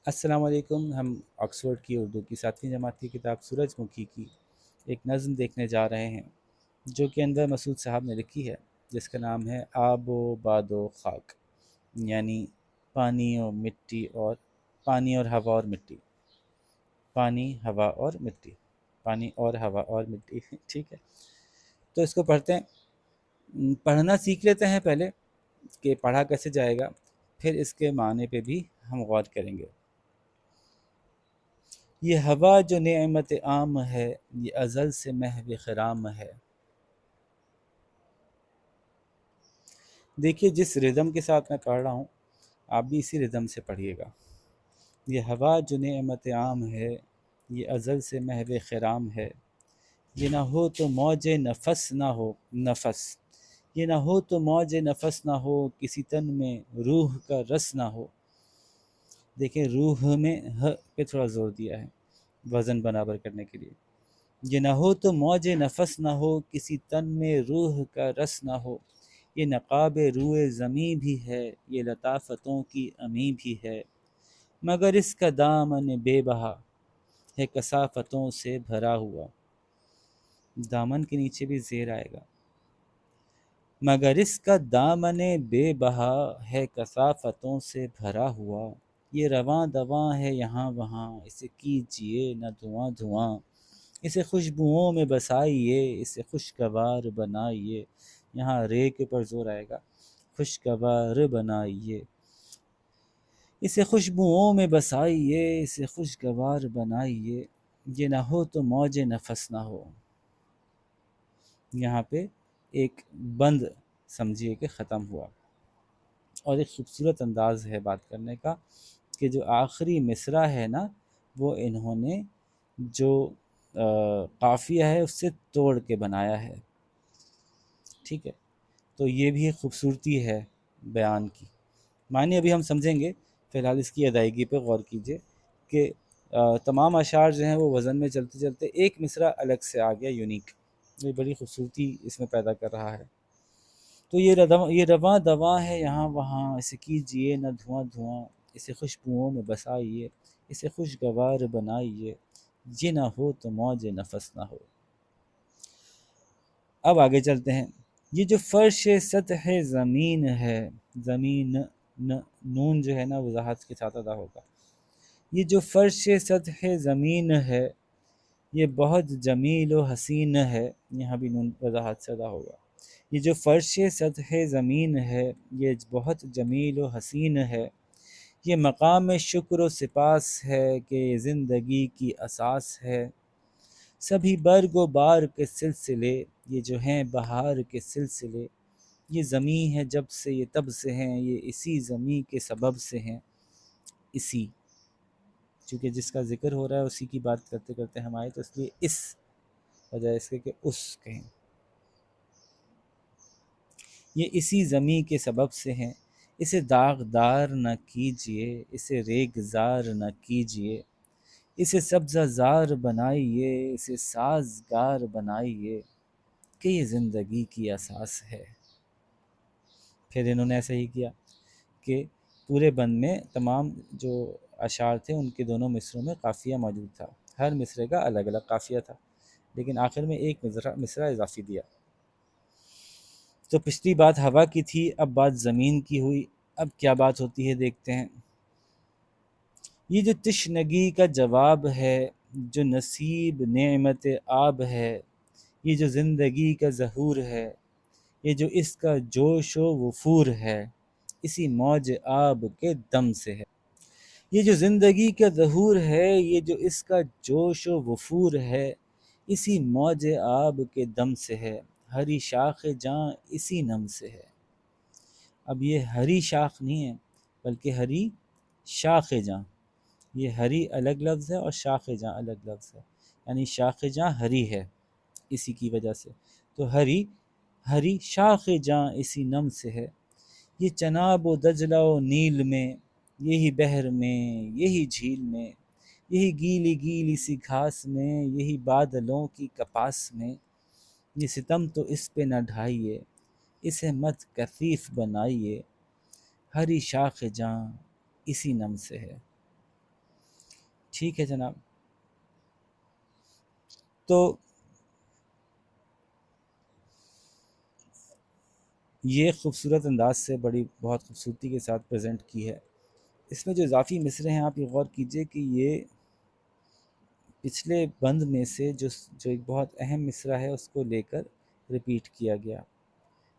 السلام علیکم۔ ہم آکسفورڈ کی اردو کی 7ویں جماعت کی کتاب سورج مکھی کی ایک نظم دیکھنے جا رہے ہیں، جو کہ انور مسعود صاحب نے لکھی ہے، جس کا نام ہے آب و باد و خاک، یعنی پانی اور مٹی اور پانی اور ہوا اور مٹی، پانی ہوا اور مٹی، پانی اور ہوا اور مٹی ٹھیک ہے، تو اس کو پڑھتے ہیں۔ پڑھنا سیکھ لیتے ہیں پہلے کہ پڑھا کیسے جائے گا، پھر اس کے معنی پہ بھی ہم غور کریں گے۔ یہ ہوا جو نعمت عام ہے، یہ ازل سے محو خرام ہے۔ دیکھیے جس ردم کے ساتھ میں پڑھ رہا ہوں، آپ بھی اسی ردم سے پڑھیے گا۔ یہ ہوا جو نعمت عام ہے، یہ ازل سے محو خرام ہے۔ یہ نہ ہو تو موج نفس نہ ہو نفس، یہ نہ ہو تو موج نفس نہ ہو، کسی تن میں روح کا رس نہ ہو۔ دیکھیں روح میں ہ پہ تھوڑا زور دیا ہے وزن برابر کرنے کے لیے۔ یہ نہ ہو تو موج نفس نہ ہو، کسی تن میں روح کا رس نہ ہو۔ یہ نقاب روئے زمیں بھی ہے، یہ لطافتوں کی امی بھی ہے، مگر اس کا دامن بے بہا ہے کثافتوں سے بھرا ہوا۔ دامن کے نیچے بھی زیر آئے گا۔ مگر اس کا دامن بے بہا ہے کثافتوں سے بھرا ہوا۔ یہ رواں دواں ہے یہاں وہاں، اسے کیجیے نہ دھواں دھواں۔ اسے خوشبوؤں میں بسائیے، اسے خوشگوار بنائیے۔ یہاں رے کے پر زور آئے گا، خوشگوار بنائیے۔ اسے خوشبوؤں میں بسائیے، اسے خوشگوار بنائیے۔ یہ نہ ہو تو موج نفس نہ ہو۔ یہاں پہ ایک بند سمجھیے کہ ختم ہوا، اور ایک خوبصورت انداز ہے بات کرنے کا کہ جو آخری مصرع ہے نا، وہ انہوں نے جو قافیہ ہے اس سے توڑ کے بنایا ہے، ٹھیک ہے۔ تو یہ بھی ایک خوبصورتی ہے بیان کی، معنی ابھی ہم سمجھیں گے، فی الحال اس کی ادائیگی پہ غور کیجئے کہ تمام اشعار جو ہیں وہ وزن میں چلتے چلتے ایک مصرع الگ سے آ گیا، یونیک، یہ بڑی خوبصورتی اس میں پیدا کر رہا ہے۔ تو یہ رواں دواں ہے یہاں وہاں، اسے کیجیے نہ دھواں دھواں۔ اسے خوشبوؤں میں بسائیے، اسے خوشگوار بنائیے۔ یہ نہ ہو تو موج نفس نہ ہو۔ اب آگے چلتے ہیں۔ یہ جو فرش سطح زمین ہے، زمین نون جو ہے نا وضاحت کے ساتھ ادا ہوگا۔ یہ جو فرش سطح زمین ہے، یہ بہت جمیل و حسین ہے، یہاں بھی نون وضاحت سے ادا ہوگا۔ یہ جو فرش سطح زمین ہے، یہ بہت جمیل و حسین ہے۔ یہ مقام شکر و سپاس ہے کہ یہ زندگی کی اساس ہے۔ سبھی برگ و بار کے سلسلے، یہ جو ہیں بہار کے سلسلے۔ یہ زمیں ہے جب سے یہ تب سے ہیں، یہ اسی زمیں کے سبب سے ہیں۔ اسی، چونکہ جس کا ذکر ہو رہا ہے اسی کی بات کرتے کرتے ہم آئے، تو اس لیے اس بجائے اس کے کہ اس کہیں۔ یہ اسی زمیں کے سبب سے ہیں۔ اسے داغدار نہ کیجیے، اسے ریگزار نہ کیجیے۔ اسے سبزہ زار بنائیے، اسے سازگار بنائیے، کہ یہ زندگی کی اساس ہے۔ پھر انہوں نے ایسا ہی کیا کہ پورے بند میں تمام جو اشعار تھے ان کے دونوں مصروں میں قافیہ موجود تھا، ہر مصرے کا الگ الگ قافیہ تھا، لیکن آخر میں ایک مصرع اضافی دیا۔ تو پچھلی بات ہوا کی تھی، اب بات زمین کی ہوئی، اب کیا بات ہوتی ہے دیکھتے ہیں۔ یہ جو تشنگی کا جواب ہے، جو نصیب نعمت آب ہے، یہ جو زندگی کا ظہور ہے، یہ جو اس کا جوش و وفور ہے، اسی موج آب کے دم سے ہے۔ یہ جو زندگی کا ظہور ہے، یہ جو اس کا جوش و وفور ہے، اسی موج آب کے دم سے ہے۔ ہری شاخ جاں اسی نم سے ہے۔ اب یہ ہری شاخ نہیں ہے بلکہ ہری شاخ جاں، یہ ہری الگ لفظ ہے اور شاخ جاں الگ لفظ ہے، یعنی شاخ جاں ہری ہے اسی کی وجہ سے، تو ہری شاخ جاں اسی نم سے ہے۔ یہ چناب و دجلہ و نیل میں، یہی بحر میں، یہی جھیل میں، یہی گیلی گیلی سی گھاس میں، یہی بادلوں کی کپاس میں۔ یہ ستم تو اس پہ نہ ڈھائیے، اسے مت کثیف بنائیے، ہری شاخ جاں اسی نم سے ہے۔ ٹھیک ہے جناب. تو یہ خوبصورت انداز سے بہت خوبصورتی کے ساتھ پریزنٹ کی ہے. اس میں جو اضافی مصرے ہیں آپ یہ غور کیجئے کہ یہ پچھلے بند میں سے جو ایک بہت اہم مصرع ہے اس کو لے کر ریپیٹ کیا گیا.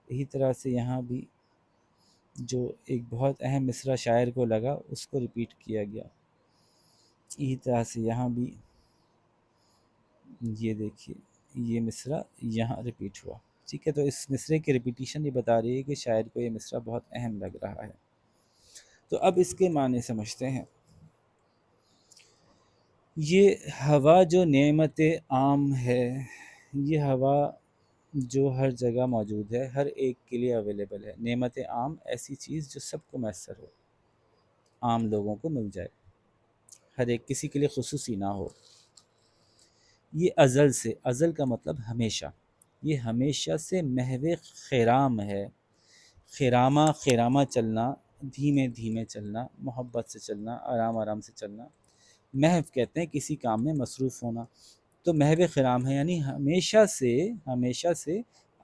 اسی طرح سے یہاں بھی جو ایک بہت اہم مصرع شاعر کو لگا اس کو ریپیٹ کیا گیا. اسی طرح سے یہاں بھی یہ دیکھیے یہ مصرع یہاں ریپیٹ ہوا. ٹھیک ہے، تو اس مصرے کی ریپیٹیشن یہ بتا رہی ہے کہ شاعر کو یہ مصرع بہت اہم لگ رہا ہے. تو اب اس کے معنی سمجھتے ہیں. یہ ہوا جو نعمت عام ہے، یہ ہوا جو ہر جگہ موجود ہے، ہر ایک کے لیے اویلیبل ہے. نعمت عام ایسی چیز جو سب کو میسر ہو، عام لوگوں کو مل جائے، ہر ایک کسی کے لیے خصوصی نہ ہو. یہ ازل سے، ازل کا مطلب ہمیشہ، یہ ہمیشہ سے محو خرام ہے. خرامہ، خرامہ چلنا، دھیمے دھیمے چلنا، محبت سے چلنا، آرام آرام سے چلنا. محو کہتے ہیں کسی کام میں مصروف ہونا. تو محو خرام ہے یعنی ہمیشہ سے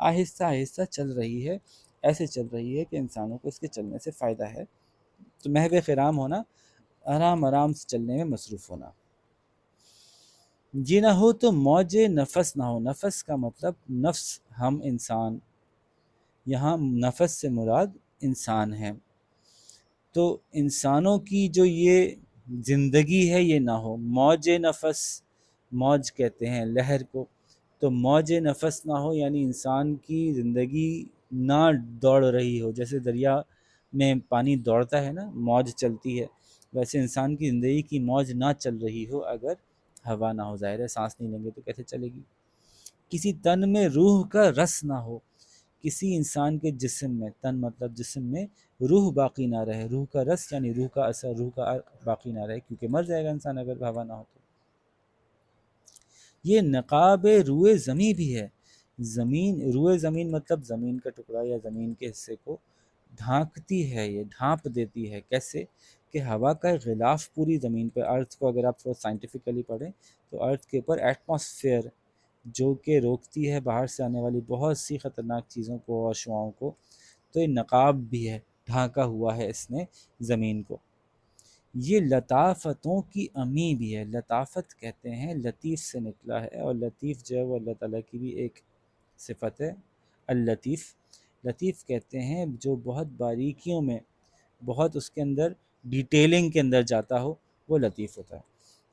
آہستہ آہستہ چل رہی ہے. ایسے چل رہی ہے کہ انسانوں کو اس کے چلنے سے فائدہ ہے. تو محو خرام ہونا، آرام آرام سے چلنے میں مصروف ہونا. یہ نہ ہو تو موج نفس نہ ہو. نفس کا مطلب نفس، ہم انسان، یہاں نفس سے مراد انسان ہے. تو انسانوں کی جو یہ زندگی ہے یہ نہ ہو. موج نفس، موج کہتے ہیں لہر کو، تو موج نفس نہ ہو یعنی انسان کی زندگی نہ دوڑ رہی ہو. جیسے دریا میں پانی دوڑتا ہے نا، موج چلتی ہے، ویسے انسان کی زندگی کی موج نہ چل رہی ہو اگر ہوا نہ ہو. ظاہر ہے سانس نہیں لیں گے تو کیسے چلے گی. کسی تن میں روح کا رس نہ ہو. کسی انسان کے جسم میں، تن مطلب جسم میں، روح باقی نہ رہے. روح کا رس یعنی روح کا اثر، روح کا باقی نہ رہے، کیونکہ مر جائے گا انسان اگر ہوا نہ ہو تو. یہ نقاب روئے زمین بھی ہے. زمین، روئے زمین مطلب زمین کا ٹکڑا یا زمین کے حصے کو ڈھانکتی ہے، یہ ڈھانپ دیتی ہے. کیسے کہ ہوا کا غلاف پوری زمین پہ، ارتھ کو اگر آپ تھوڑا سائنٹیفکلی پڑھیں تو ارتھ کے اوپر ایٹماسفیئر جو کہ روکتی ہے باہر سے آنے والی بہت سی خطرناک چیزوں کو اور شعاؤں کو، تو یہ نقاب بھی ہے، ڈھانکا ہوا ہے اس نے زمین کو. یہ لطافتوں کی امی بھی ہے. لطافت کہتے ہیں لطیف سے نکلا ہے، اور لطیف جو ہے وہ اللہ تعالیٰ کی بھی ایک صفت ہے، اللطیف. لطیف کہتے ہیں جو بہت باریکیوں میں، بہت اس کے اندر ڈیٹیلنگ کے اندر جاتا ہو، وہ لطیف ہوتا ہے.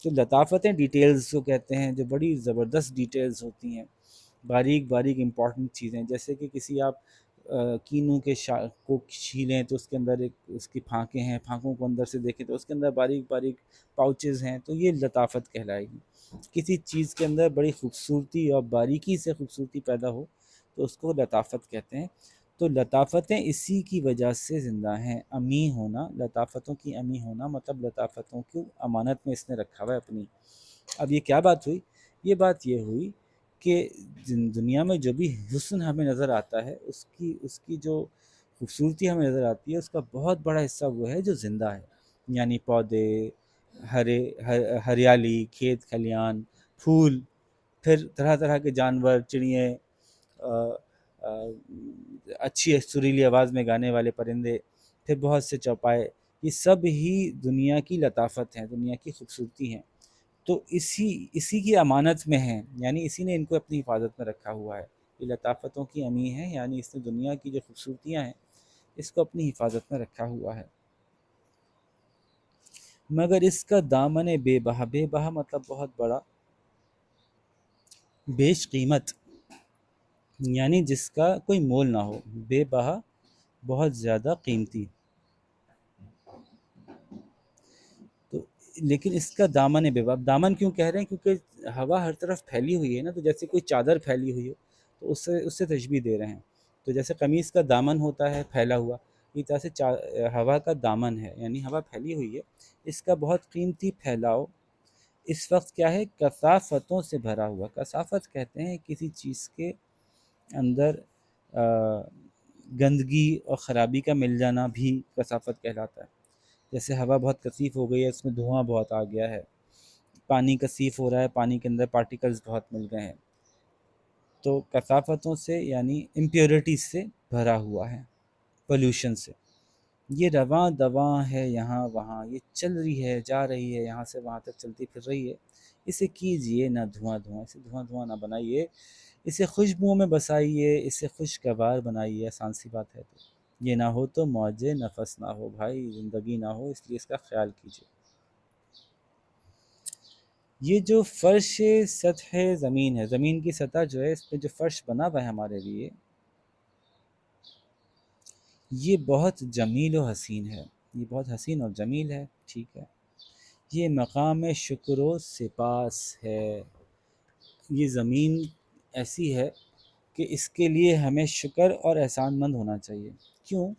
تو لطافتیں ڈیٹیلز کو کہتے ہیں، جو بڑی زبردست ڈیٹیلز ہوتی ہیں، باریک باریک امپورٹنٹ چیزیں. جیسے کہ کسی آپ کینو کے کو چھیلیں تو اس کے اندر ایک اس کی پھانکیں ہیں، پھانکوں کو اندر سے دیکھیں تو اس کے اندر باریک باریک پاؤچز ہیں، تو یہ لطافت کہلائے گی. کسی چیز کے اندر بڑی خوبصورتی اور باریکی سے خوبصورتی پیدا ہو تو اس کو لطافت کہتے ہیں. تو لطافتیں اسی کی وجہ سے زندہ ہیں. امی ہونا، لطافتوں کی امی ہونا مطلب لطافتوں کی امانت میں اس نے رکھا ہوا ہے اپنی. اب یہ کیا بات ہوئی؟ یہ بات یہ ہوئی کہ دنیا میں جو بھی حسن ہمیں نظر آتا ہے، اس کی جو خوبصورتی ہمیں نظر آتی ہے، اس کا بہت بڑا حصہ وہ ہے جو زندہ ہے. یعنی پودے، ہریالی، کھیت کھلیان، پھول، پھر طرح طرح کے جانور، چڑیے، اچھی سریلی آواز میں گانے والے پرندے، پھر بہت سے چوپائے. یہ سب ہی دنیا کی لطافت ہیں، دنیا کی خوبصورتی ہیں. تو اسی کی امانت میں ہیں، یعنی اسی نے ان کو اپنی حفاظت میں رکھا ہوا ہے. یہ لطافتوں کی امی ہے، یعنی اس نے دنیا کی جو خوبصورتیاں ہیں اس کو اپنی حفاظت میں رکھا ہوا ہے. مگر اس کا دامن بے بہا، بے بہا مطلب بہت بڑا، بیش قیمت یعنی جس کا کوئی مول نہ ہو. بے بہا بہت زیادہ قیمتی. تو لیکن اس کا دامن بے بہا، دامن کیوں کہہ رہے ہیں؟ کیونکہ ہوا ہر طرف پھیلی ہوئی ہے نا، تو جیسے کوئی چادر پھیلی ہوئی ہو تو اس سے تشبیہ دے رہے ہیں. تو جیسے قمیص کا دامن ہوتا ہے پھیلا ہوا، اس طرح سے ہوا کا دامن ہے، یعنی ہوا پھیلی ہوئی ہے، اس کا بہت قیمتی پھیلاؤ اس وقت کیا ہے؟ کثافتوں سے بھرا ہوا. کثافت کہتے ہیں کسی چیز کے اندر گندگی اور خرابی کا مل جانا بھی کثافت کہلاتا ہے. جیسے ہوا بہت کثیف ہو گئی ہے، اس میں دھواں بہت آ گیا ہے، پانی کثیف ہو رہا ہے، پانی کے اندر پارٹیکلز بہت مل گئے ہیں، تو کثافتوں سے یعنی امپیورٹیز سے بھرا ہوا ہے، پولوشن سے۔ یہ رواں دواں ہے یہاں وہاں، یہ چل رہی ہے، جا رہی ہے، یہاں سے وہاں تک چلتی پھر رہی ہے۔ اسے کیجئے نہ دھواں دھواں، اسے دھواں دھواں نہ بنائیے، اسے خوشبوؤں میں بسائیے، اسے خوشگوار بنائیے۔ آسان سی بات ہے، تو یہ نہ ہو تو موج نفس نہ ہو بھائی، زندگی نہ ہو، اس لیے اس کا خیال کیجئے۔ یہ جو فرش سطح زمین ہے، زمین کی سطح جو ہے، اس پہ جو فرش بنا ہوا ہے ہمارے لیے، یہ بہت جمیل و حسین ہے، یہ بہت حسین اور جمیل ہے، ٹھیک ہے۔ یہ مقام شکر و سپاس ہے۔ یہ زمین ایسی ہے کہ اس کے لیے ہمیں شکر اور احسان مند ہونا چاہیے۔ کیوں؟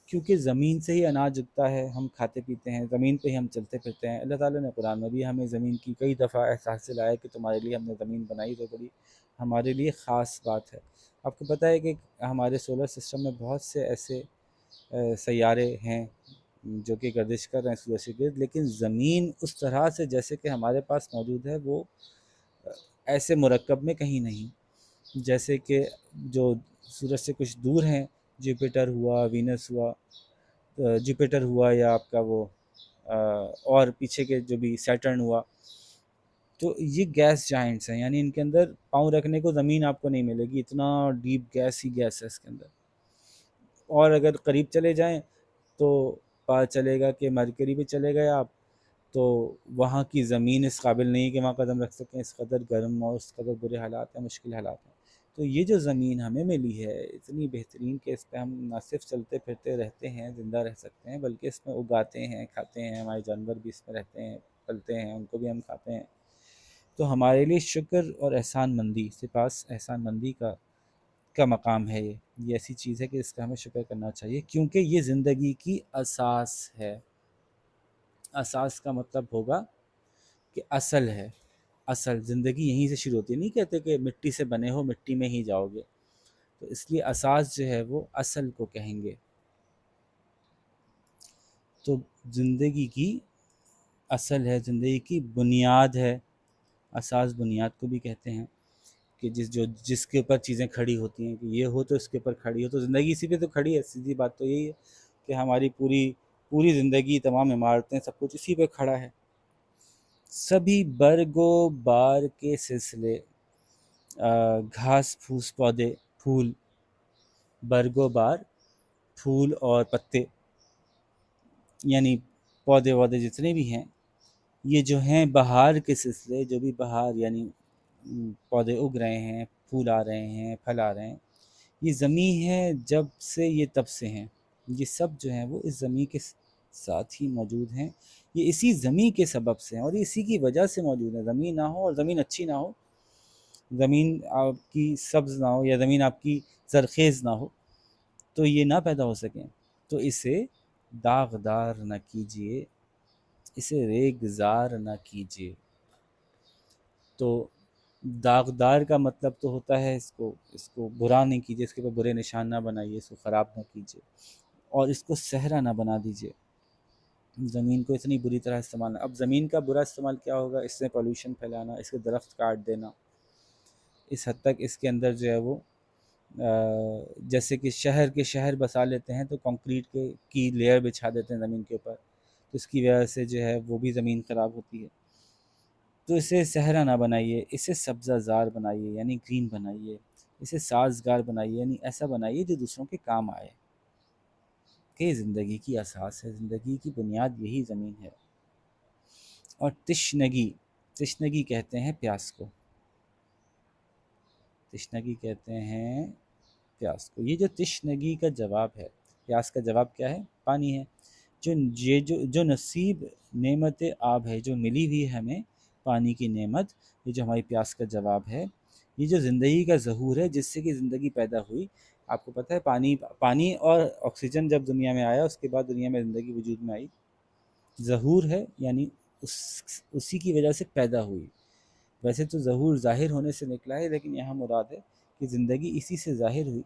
کیونکہ زمین سے ہی اناج اگتا ہے، ہم کھاتے پیتے ہیں، زمین پہ ہی ہم چلتے پھرتے ہیں۔ اللہ تعالیٰ نے قرآن میں بھی ہمیں زمین کی کئی دفعہ احساس دلایا کہ تمہارے لیے ہم نے زمین بنائی، تو بڑی ہمارے لیے خاص بات ہے۔ آپ کو پتہ ہے کہ ہمارے سولر سسٹم میں بہت سے ایسے سیارے ہیں جو کہ گردش کر رہے ہیں سورج کے گرد، لیکن زمین اس طرح سے جیسے کہ ہمارے پاس موجود ہے، وہ ایسے مرکب میں کہیں نہیں۔ جیسے کہ جو سورج سے کچھ دور ہیں، جوپیٹر ہوا، وینس ہوا، جوپیٹر ہوا، یا آپ کا وہ اور پیچھے کے جو بھی سیٹرن ہوا، تو یہ گیس جائنٹس ہیں، یعنی ان کے اندر پاؤں رکھنے کو زمین آپ کو نہیں ملے گی، اتنا ڈیپ گیس ہی گیس ہے اس کے اندر۔ اور اگر قریب چلے جائیں تو پتہ چلے گا کہ مرکری پہ چلے گئے آپ، تو وہاں کی زمین اس قابل نہیں کہ وہاں قدم رکھ سکیں، اس قدر گرم اور اس قدر برے حالات ہیں، مشکل حالات ہیں۔ تو یہ جو زمین ہمیں ملی ہے اتنی بہترین کہ اس پہ ہم نہ صرف چلتے پھرتے رہتے ہیں، زندہ رہ سکتے ہیں، بلکہ اس میں اگاتے ہیں، کھاتے ہیں، ہمارے جانور بھی اس میں رہتے ہیں، پلتے ہیں، ان کو بھی ہم کھاتے ہیں۔ تو ہمارے لیے شکر اور احسان مندی، سپاس احسان مندی کا مقام ہے۔ یہ ایسی چیز ہے کہ اس کا ہمیں شکر کرنا چاہیے، کیونکہ یہ زندگی کی اساس ہے۔ اساس کا مطلب ہوگا کہ اصل ہے، اصل زندگی یہیں سے شروع ہوتی ہے۔ نہیں کہتے کہ مٹی سے بنے ہو مٹی میں ہی جاؤ گے، تو اس لیے اساس جو ہے وہ اصل کو کہیں گے۔ تو زندگی کی اصل ہے، زندگی کی بنیاد ہے، اساس بنیاد کو بھی کہتے ہیں، کہ جس کے اوپر چیزیں کھڑی ہوتی ہیں، کہ یہ ہو تو اس کے اوپر کھڑی ہو، تو زندگی اسی پہ تو کھڑی ہے۔ سیدھی بات تو یہی ہے کہ ہماری پوری زندگی، تمام عمارتیں، سب کچھ اسی پہ کھڑا ہے۔ سبھی برگ و بار کے سلسلے، گھاس پھوس پودے، پھول، برگ و بار، پھول اور پتے، یعنی پودے وودے جتنے بھی ہیں، یہ جو ہیں بہار کے سلسلے، جو بھی بہار یعنی پودے اگ رہے ہیں، پھول آ رہے ہیں، پھل آ رہے ہیں، یہ زمیں ہے جب سے یہ تب سے ہیں۔ یہ سب جو ہیں وہ اس زمیں کے ساتھ ہی موجود ہیں، یہ اسی زمیں کے سبب سے ہیں اور اسی کی وجہ سے موجود ہیں۔ زمین نہ ہو اور زمین اچھی نہ ہو، زمین آپ کی سبز نہ ہو یا زمین آپ کی زرخیز نہ ہو، تو یہ نہ پیدا ہو سکیں۔ تو اسے داغدار نہ کیجیے، اسے ریگزار نہ کیجیے۔ تو داغدار کا مطلب تو ہوتا ہے اس کو برا نہیں کیجیے، اس کے اوپر برے نشان نہ بنائیے، اس کو خراب نہ کیجیے، اور اس کو صحرا نہ بنا دیجیے۔ زمین کو اتنی بری طرح استعمال، اب زمین کا برا استعمال کیا ہوگا؟ اس سے پولوشن پھیلانا، اس کے درخت کاٹ دینا، اس حد تک اس کے اندر جو ہے وہ جیسے کہ شہر بسا لیتے ہیں تو کنکریٹ کی لیئر بچھا دیتے ہیں زمین کے اوپر، تو اس کی وجہ سے جو ہے وہ بھی زمین خراب ہوتی ہے۔ تو اسے صحرا نہ بنائیے، اسے سبزہ زار بنائیے، یعنی گرین بنائیے، اسے سازگار بنائیے، یعنی ایسا بنائیے جو دوسروں کے کام آئے، کہ یہ زندگی کی اساس ہے، زندگی کی بنیاد یہی زمین ہے۔ اور تشنگی کہتے ہیں پیاس کو، تشنگی کہتے ہیں پیاس کو۔ یہ جو تشنگی کا جواب ہے، پیاس کا جواب کیا ہے؟ پانی ہے۔ جو نصیب نعمت آب ہے، جو ملی ہوئی ہے ہمیں پانی کی نعمت، یہ جو ہماری پیاس کا جواب ہے، یہ جو زندگی کا ظہور ہے جس سے کہ زندگی پیدا ہوئی۔ آپ کو پتہ ہے پانی اور آکسیجن جب دنیا میں آیا، اس کے بعد دنیا میں زندگی وجود میں آئی۔ ظہور ہے یعنی اسی کی وجہ سے پیدا ہوئی۔ ویسے تو ظہور ظاہر ہونے سے نکلا ہے، لیکن یہاں مراد ہے کہ زندگی اسی سے ظاہر ہوئی۔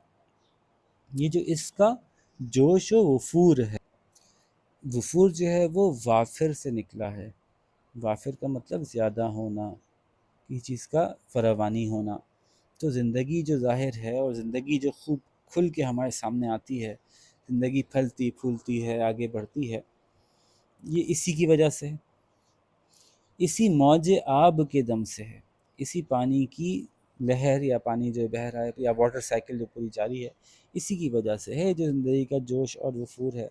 یہ جو اس کا جوش و وفور ہے، وفور جو ہے وہ وافر سے نکلا ہے، وافر کا مطلب زیادہ ہونا، کسی چیز کا فراوانی ہونا۔ تو زندگی جو ظاہر ہے اور زندگی جو خوب کھل کے ہمارے سامنے آتی ہے، زندگی پھلتی پھولتی ہے، آگے بڑھتی ہے، یہ اسی کی وجہ سے ہے، اسی موج آب کے دم سے ہے، اسی پانی کی لہر یا پانی جو بہہ رہا ہے یا واٹر سائیکل جو پوری جاری ہے، اسی کی وجہ سے ہے جو زندگی کا جوش اور وفور ہے۔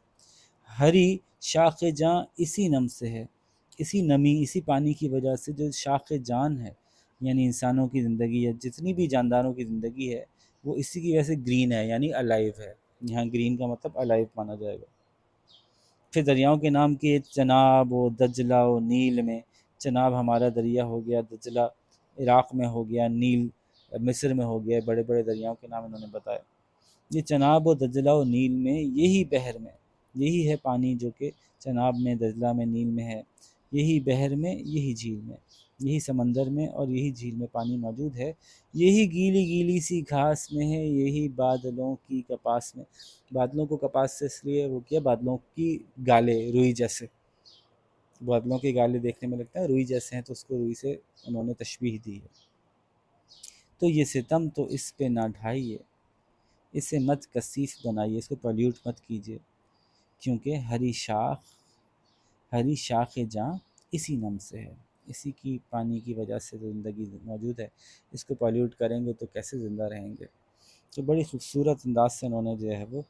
ہری شاخ جاں اسی نم سے ہے، اسی نمی اسی پانی کی وجہ سے جو شاخ جان ہے، یعنی انسانوں کی زندگی ہے، جتنی بھی جانداروں کی زندگی ہے، وہ اسی کی وجہ سے گرین ہے، یعنی الائیو ہے۔ یہاں گرین کا مطلب الائیو مانا جائے گا۔ پھر دریاؤں کے نام کیے چناب و دجلہ و نیل میں۔ چناب ہمارا دریا ہو گیا، دجلہ عراق میں ہو گیا، نیل مصر میں ہو گیا، بڑے بڑے دریاؤں کے نام انہوں نے بتایا۔ یہ چناب و دجلہ و نیل میں، یہی بحر میں، یہی ہے پانی جو کہ چناب میں، دجلہ میں، نیل میں ہے، یہی بحر میں، یہی جھیل میں، یہی سمندر میں اور یہی جھیل میں پانی موجود ہے، یہی گیلی گیلی سی گھاس میں ہے، یہی بادلوں کی کپاس میں۔ بادلوں کو کپاس سے اس لیے وہ کیا، بادلوں کی گالے روئی جیسے، بادلوں کے گالے دیکھنے میں لگتا ہے روئی جیسے ہیں، تو اس کو روئی سے انہوں نے تشبیہ دی ہے۔ تو یہ ستم تو اس پہ نہ ڈھائیے، اسے مت کثیف بنائیے، اس کو پولیوٹ مت کیجیے، کیونکہ ہری شاخ جاں اسی نم سے ہے، اسی کی پانی کی وجہ سے زندگی موجود ہے، اس کو پولیوٹ کریں گے تو کیسے زندہ رہیں گے؟ تو بڑی خوبصورت انداز سے انہوں نے جو ہے وہ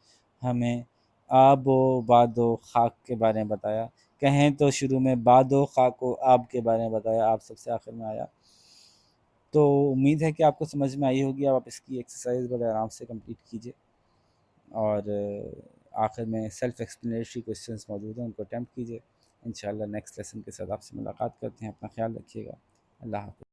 ہمیں آب و باد و خاک کے بارے میں بتایا۔ کہیں تو شروع میں باد و خاک و آب کے بارے میں بتایا، آپ سب سے آخر میں آیا۔ تو امید ہے کہ آپ کو سمجھ میں آئی ہوگی، آپ اس کی ایکسرسائز بڑے آرام سے کمپلیٹ کیجیے، اور آخر میں سیلف ایکسپلینیٹری کویسچنس موجود ہیں، ان کو اٹیمپٹ کیجیے۔ انشاءاللہ نیکسٹ لیسن کے ساتھ آپ سے ملاقات کرتے ہیں، اپنا خیال رکھیے گا، اللہ حافظ۔